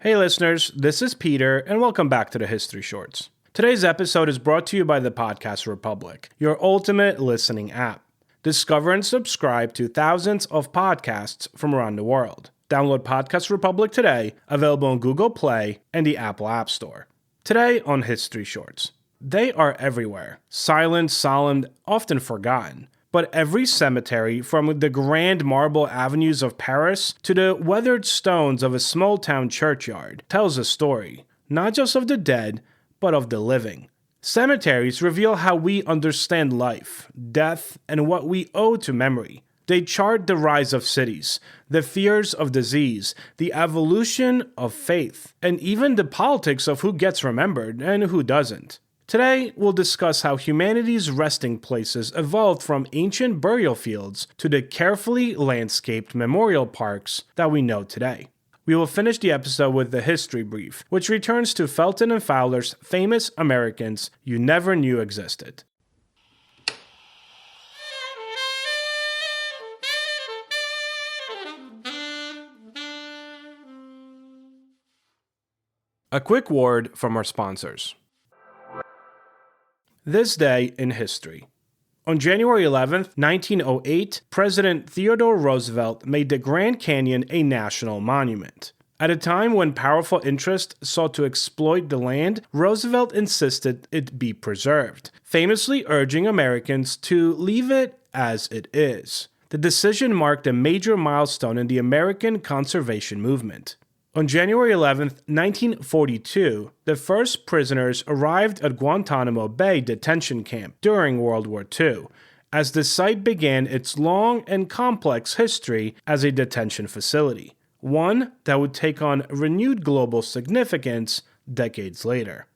Hey listeners, this is Peter, and welcome back to the History Shorts. Today's episode is brought to you by the Podcast Republic, your ultimate listening app. Discover and subscribe to thousands of podcasts from around the world. Download Podcast Republic today, available on Google Play and the Apple App Store. Today on History Shorts. They are everywhere, silent, solemn, often forgotten. But every cemetery, from the grand marble avenues of Paris to the weathered stones of a small town churchyard, tells a story, not just of the dead, but of the living. Cemeteries reveal how we understand life, death, and what we owe to memory. They chart the rise of cities, the fears of disease, the evolution of faith, and even the politics of who gets remembered and who doesn't. Today, we'll discuss how humanity's resting places evolved from ancient burial fields to the carefully landscaped memorial parks that we know today. We will finish the episode with the history brief, which returns to Felton and Fowler's famous Americans you never knew existed. A quick word from our sponsors. This day in history. On January 11, 1908, President Theodore Roosevelt made the Grand Canyon a national monument. At a time when powerful interests sought to exploit the land, Roosevelt insisted it be preserved, famously urging Americans to leave it as it is. The decision marked a major milestone in the American conservation movement. On January 11, 1942, the first prisoners arrived at Guantanamo Bay detention camp during World War II, as the site began its long and complex history as a detention facility, one that would take on renewed global significance decades later.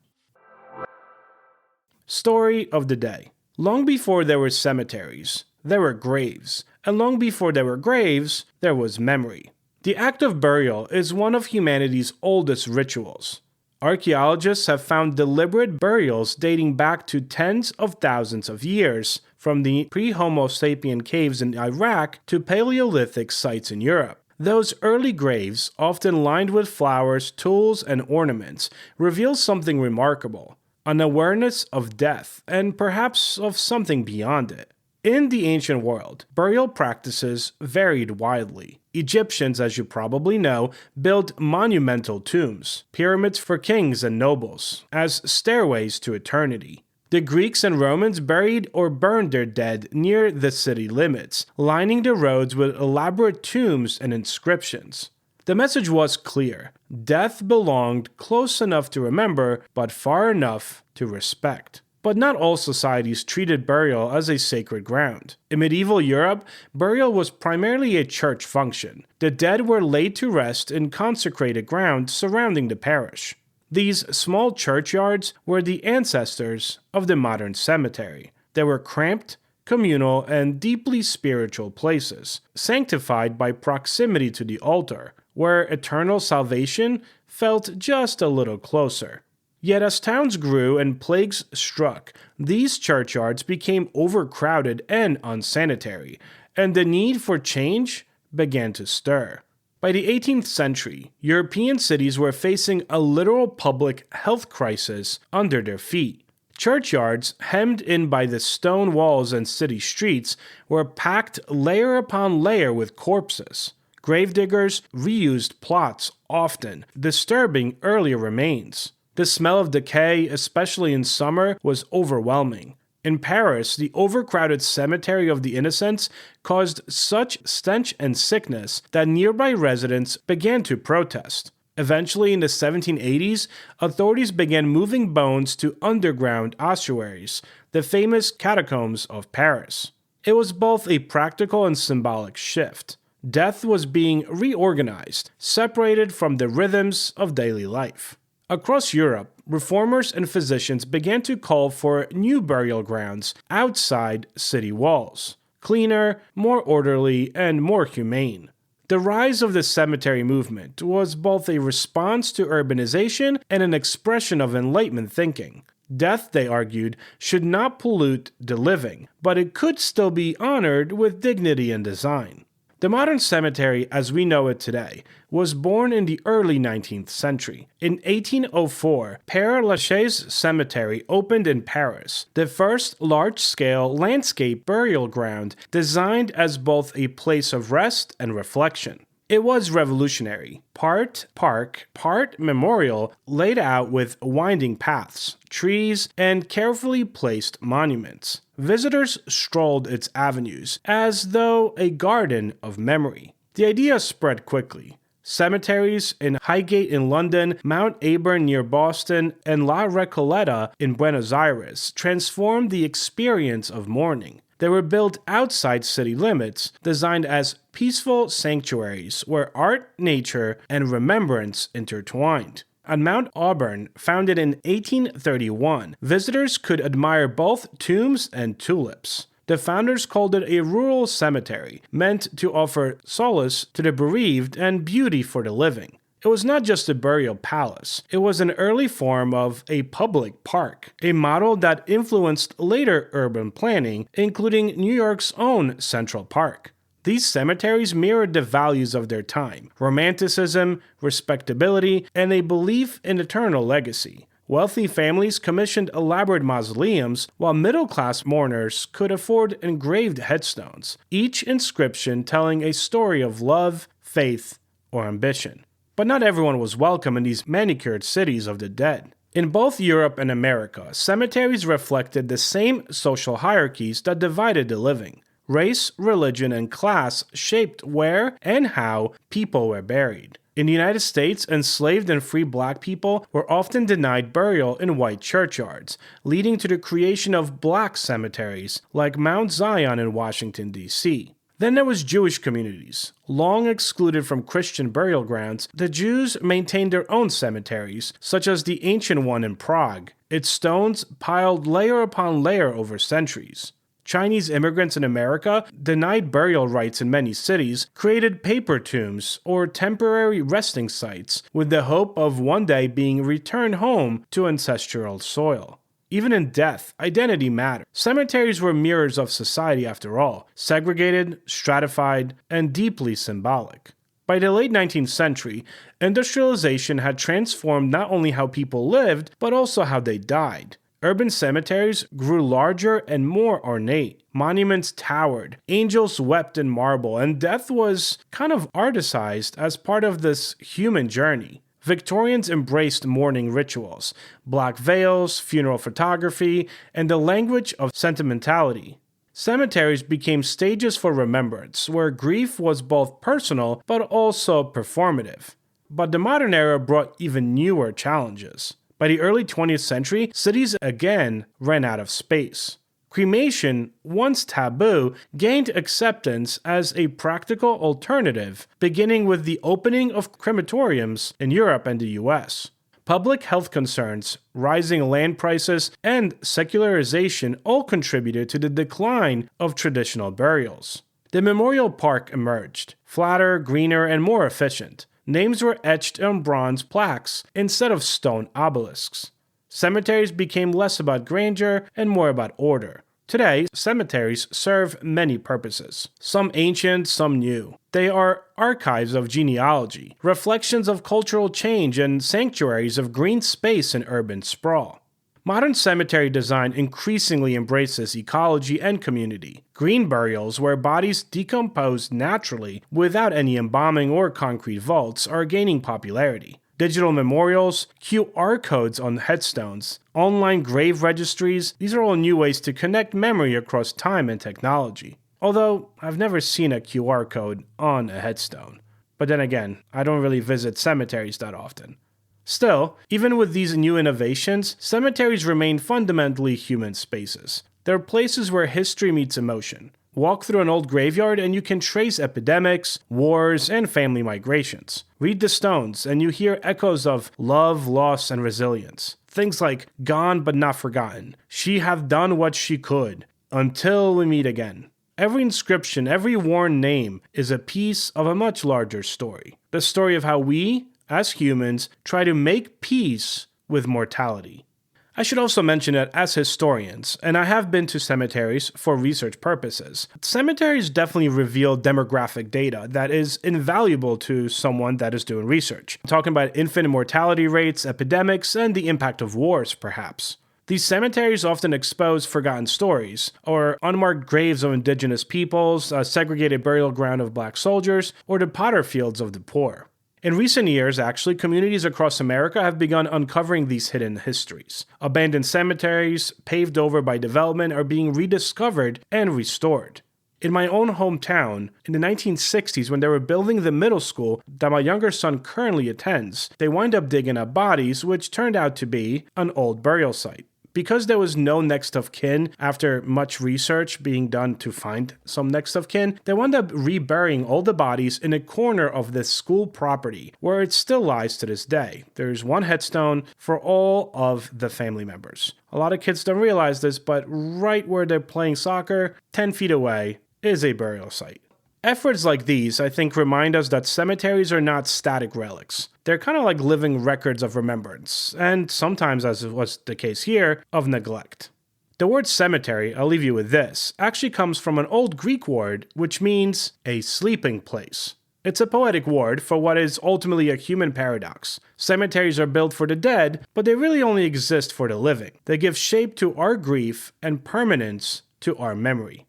Story of the day. Long before there were cemeteries, there were graves, and long before there were graves, there was memory. The act of burial is one of humanity's oldest rituals. Archaeologists have found deliberate burials dating back to tens of thousands of years, from the pre-Homo sapien caves in Iraq to Paleolithic sites in Europe. Those early graves, often lined with flowers, tools, and ornaments, reveal something remarkable: an awareness of death, and perhaps of something beyond it. In the ancient world, burial practices varied widely. Egyptians, as you probably know, built monumental tombs, pyramids for kings and nobles, as stairways to eternity. The Greeks and Romans buried or burned their dead near the city limits, lining the roads with elaborate tombs and inscriptions. The message was clear: death belonged close enough to remember, but far enough to respect. But not all societies treated burial as a sacred ground. In medieval Europe, burial was primarily a church function. The dead were laid to rest in consecrated ground surrounding the parish. These small churchyards were the ancestors of the modern cemetery. They were cramped, communal, and deeply spiritual places, sanctified by proximity to the altar, where eternal salvation felt just a little closer. Yet as towns grew and plagues struck, these churchyards became overcrowded and unsanitary, and the need for change began to stir. By the 18th century, European cities were facing a literal public health crisis under their feet. Churchyards, hemmed in by the stone walls and city streets, were packed layer upon layer with corpses. Gravediggers reused plots often, disturbing earlier remains. The smell of decay, especially in summer, was overwhelming. In Paris, the overcrowded Cemetery of the Innocents caused such stench and sickness that nearby residents began to protest. Eventually, in the 1780s, authorities began moving bones to underground ossuaries, the famous catacombs of Paris. It was both a practical and symbolic shift. Death was being reorganized, separated from the rhythms of daily life. Across Europe, reformers and physicians began to call for new burial grounds outside city walls, cleaner, more orderly, and more humane. The rise of the cemetery movement was both a response to urbanization and an expression of Enlightenment thinking. Death, they argued, should not pollute the living, but it could still be honored with dignity and design. The modern cemetery, as we know it today, was born in the early 19th century. In 1804, Père Lachaise Cemetery opened in Paris, the first large-scale landscape burial ground designed as both a place of rest and reflection. It was revolutionary, part park, part memorial, laid out with winding paths, trees, and carefully placed monuments. Visitors strolled its avenues, as though a garden of memory. The idea spread quickly. Cemeteries in Highgate in London, Mount Auburn near Boston, and La Recoleta in Buenos Aires transformed the experience of mourning. They were built outside city limits, designed as peaceful sanctuaries where art, nature, and remembrance intertwined. At Mount Auburn, founded in 1831, visitors could admire both tombs and tulips. The founders called it a rural cemetery, meant to offer solace to the bereaved and beauty for the living. It was not just a burial palace, it was an early form of a public park, a model that influenced later urban planning, including New York's own Central Park. These cemeteries mirrored the values of their time: romanticism, respectability, and a belief in eternal legacy. Wealthy families commissioned elaborate mausoleums, while middle-class mourners could afford engraved headstones, each inscription telling a story of love, faith, or ambition. But not everyone was welcome in these manicured cities of the dead. In both Europe and America, cemeteries reflected the same social hierarchies that divided the living. Race, religion, and class shaped where and how people were buried. In the United States, enslaved and free black people were often denied burial in white churchyards, leading to the creation of black cemeteries like Mount Zion in Washington, D.C. Then there was Jewish communities. Long excluded from Christian burial grounds, the Jews maintained their own cemeteries, such as the ancient one in Prague, its stones piled layer upon layer over centuries. Chinese immigrants in America, denied burial rights in many cities, created paper tombs or temporary resting sites with the hope of one day being returned home to ancestral soil. Even in death, identity mattered. Cemeteries were mirrors of society after all, segregated, stratified, and deeply symbolic. By the late 19th century, industrialization had transformed not only how people lived, but also how they died. Urban cemeteries grew larger and more ornate. Monuments towered, angels wept in marble, and death was kind of articized as part of this human journey. Victorians embraced mourning rituals, black veils, funeral photography, and the language of sentimentality. Cemeteries became stages for remembrance, where grief was both personal but also performative. But the modern era brought even newer challenges. By the early 20th century, cities again ran out of space. Cremation, once taboo, gained acceptance as a practical alternative, beginning with the opening of crematoriums in Europe and the US. Public health concerns, rising land prices, and secularization all contributed to the decline of traditional burials. The memorial park emerged, flatter, greener, and more efficient. Names were etched on bronze plaques instead of stone obelisks. Cemeteries became less about grandeur and more about order. Today, cemeteries serve many purposes, some ancient, some new. They are archives of genealogy, reflections of cultural change, and sanctuaries of green space and urban sprawl. Modern cemetery design increasingly embraces ecology and community. Green burials, where bodies decompose naturally without any embalming or concrete vaults, are gaining popularity. Digital memorials, QR codes on headstones, online grave registries, these are all new ways to connect memory across time and technology. Although, I've never seen a QR code on a headstone. But then again, I don't really visit cemeteries that often. Still, even with these new innovations, cemeteries remain fundamentally human spaces. They're places where history meets emotion. Walk through an old graveyard and you can trace epidemics, wars, and family migrations. Read the stones and you hear echoes of love, loss, and resilience. Things like, gone but not forgotten, she hath done what she could, until we meet again. Every inscription, every worn name is a piece of a much larger story. The story of how we, as humans, try to make peace with mortality. I should also mention that as historians, and I have been to cemeteries for research purposes, cemeteries definitely reveal demographic data that is invaluable to someone that is doing research. I'm talking about infant mortality rates, epidemics, and the impact of wars, perhaps. These cemeteries often expose forgotten stories, or unmarked graves of indigenous peoples, a segregated burial ground of black soldiers, or the potter fields of the poor. In recent years, actually, communities across America have begun uncovering these hidden histories. Abandoned cemeteries, paved over by development, are being rediscovered and restored. In my own hometown, in the 1960s, when they were building the middle school that my younger son currently attends, they wound up digging up bodies, which turned out to be an old burial site. Because there was no next of kin after much research being done to find some next of kin, they wound up reburying all the bodies in a corner of this school property where it still lies to this day. There's one headstone for all of the family members. A lot of kids don't realize this, but right where they're playing soccer, 10 feet away, is a burial site. Efforts like these, I think, remind us that cemeteries are not static relics. They're kind of like living records of remembrance, and sometimes, as was the case here, of neglect. The word cemetery, I'll leave you with this, actually comes from an old Greek word which means a sleeping place. It's a poetic word for what is ultimately a human paradox. Cemeteries are built for the dead, but they really only exist for the living. They give shape to our grief and permanence to our memory.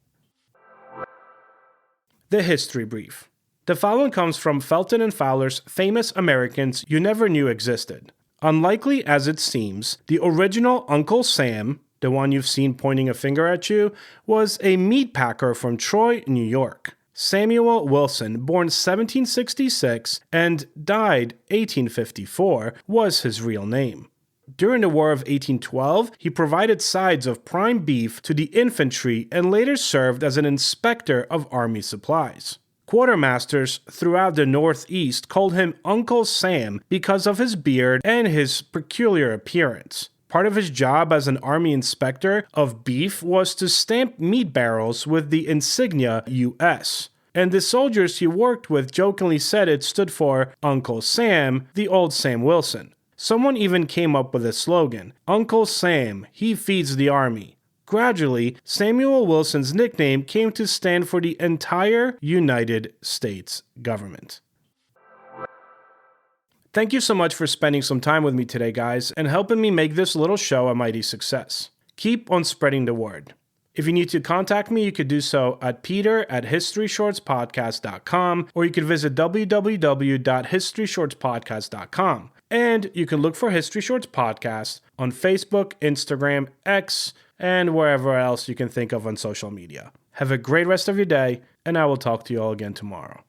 The History Brief. The following comes from Felton and Fowler's famous Americans You Never Knew Existed. Unlikely as it seems, the original Uncle Sam, the one you've seen pointing a finger at you, was a meat packer from Troy, New York. Samuel Wilson, born 1766 and died 1854, was his real name. During the War of 1812, he provided sides of prime beef to the infantry and later served as an inspector of army supplies. Quartermasters throughout the Northeast called him Uncle Sam because of his beard and his peculiar appearance. Part of his job as an army inspector of beef was to stamp meat barrels with the insignia U.S., and the soldiers he worked with jokingly said it stood for Uncle Sam, the old Sam Wilson. Someone even came up with a slogan, Uncle Sam, he feeds the army. Gradually, Samuel Wilson's nickname came to stand for the entire United States government. Thank you so much for spending some time with me today, guys, and helping me make this little show a mighty success. Keep on spreading the word. If you need to contact me, you could do so at peter@historyshortspodcast.com, or you could visit www.historyshortspodcast.com. And you can look for History Shorts Podcast on Facebook, Instagram, X, and wherever else you can think of on social media. Have a great rest of your day, and I will talk to you all again tomorrow.